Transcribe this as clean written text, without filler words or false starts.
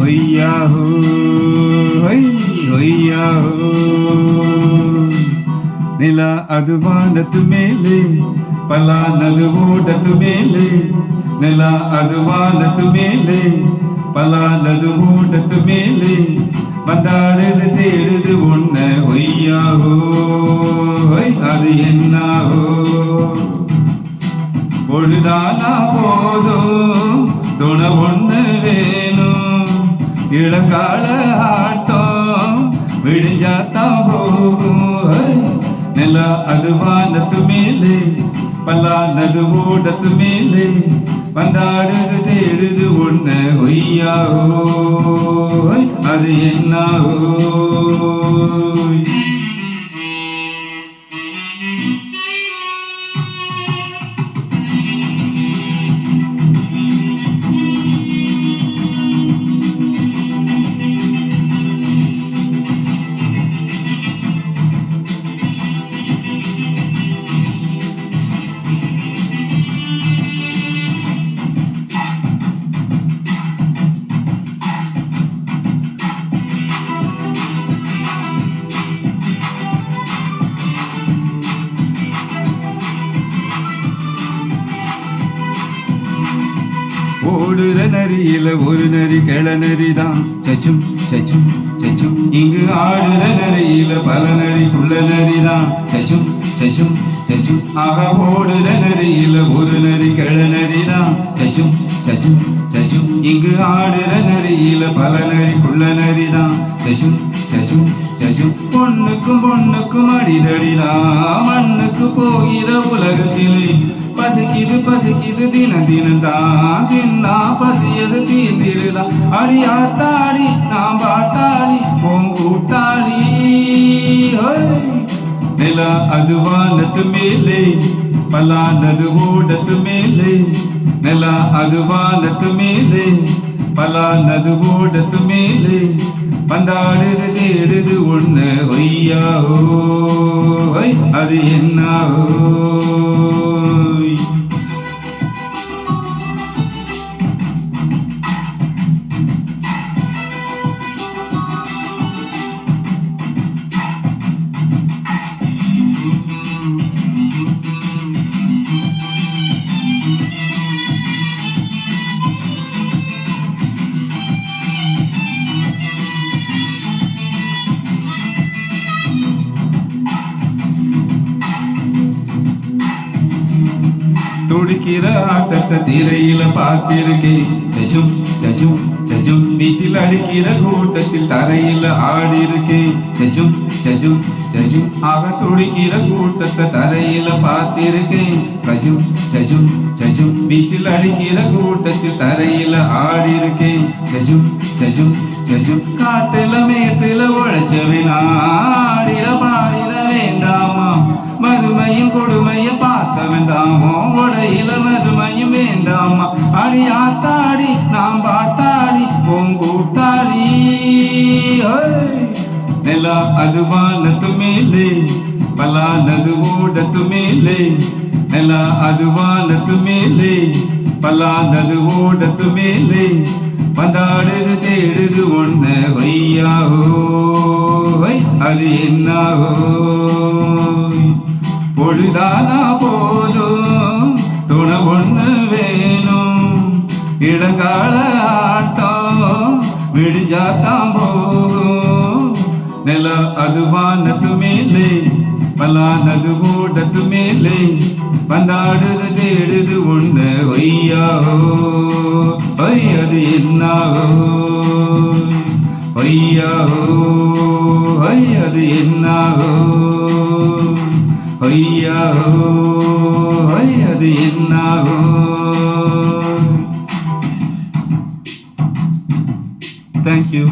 ஒய்யாஹோ Y ஒய்யாஹோ. நில அது வானத்து மேலே பலானது ஓடத்து மேலே. நில அது வானத்து மேலே பலானது ஓடத்து மேலே. வந்தாடுது தேடுது ஒன்ன ஒய்யாஹோ அது என்னாகோ. பொழுதானா போதும் துணை ஒண்ணு வேணும். இளங்கால ஆட்டம் விடிஞ்சாத்தான் போகும். நில அது வானத்து மேலே பல்லானது ஓடத்து மேலே. வந்தாடுது தேடுது ஒண்ண ஒய்யாஹோ அது என்னாகோ. ஓடுற நரியில ஒரு நரி கிளநரிதான் சச்சும் சச்சும் சச்சும். இங்கு ஆடுற நரியில பல நரி குள்ள நரிதான் சச்சும் சச்சும் சச்சும். ஆக ஓடுற நரியில ஒரு நரி கிளநரிதான் சச்சும் சச்சும் சச்சும். இங்கு ஆடுற நரியில பல நரி குள்ள நரிதான் சச்சும் சச்சும் சச்சும். பொண்ணுக்கும் பொண்ணுக்கும் அடிதடிதான் மண்ணுக்கு போகிற உலகத்திலே. பசிக்குது பசிக்குது தினம் தினம் தான் தின்னா பசியது தீர்ந்திருதான். அடியாத்தாடி நாம் பாத்தாடி பூங்கூட்டாளி. நில அது வானத்து மேலே பலானது ஓடத்து மேலே. நில அது வானத்து மேலே பலானது ஓடத்து மேலே. வந்தாடுது தேடுது ஒண்ணு ஒய்யாஹோ அது என்னாகோ. துடிக்கிற ஆட்டத்தை திரையில பார்த்திருக்கேன் சச்சும் சச்சும் சச்சும். விசில் அடிக்கிற கூட்டத்தில் தரையில ஆடி இருக்கேன் சச்சும் சச்சும் சச்சும். ஆக துடிக்கிற கூட்டத்தை தரையில பார்த்திருக்கேன் சச்சும் சச்சும் சச்சும். விசில் அடிக்கிற கூட்டத்தில் தரையில ஆடி இருக்கேன் சச்சும் சச்சும் சச்சும். காட்டுல மேட்டுல உழைச்சவன் ஆடிட பாடிட வேண்டாமா. மறுமையின் கொடுமைய பார்த்தவன் தாமோ உடையில மறுமையும் வேண்டாமா. அடியாத்தாடி நாம் பாத்தாடி பூங்கூட்டாளி. நில அது வானத்து மேலே பலானது ஓடத்து மேலே. நில அது வானத்து மேலே பலானது ஓடத்து மேலே. வந்தாடுது தேடுது ஒண்ண ஒய்யாஹோ அது என்னாகோ. பொழுதானா போதும் துணை ஒண்ணு வேணும். இளங்கால ஆட்டம் விடிஞ்சாத்தான் போகும். நில அது வானத்து மேலே பலானது ஓடத்து மேலே. வந்தாடுது தேடுது ஒண்ணு ஒய்யாஹோ அது என்னாகோ. ஒய்யாஹோ அது என்னாகோ. ஒய்யாஹோ அது என்னாகோ. Thank you.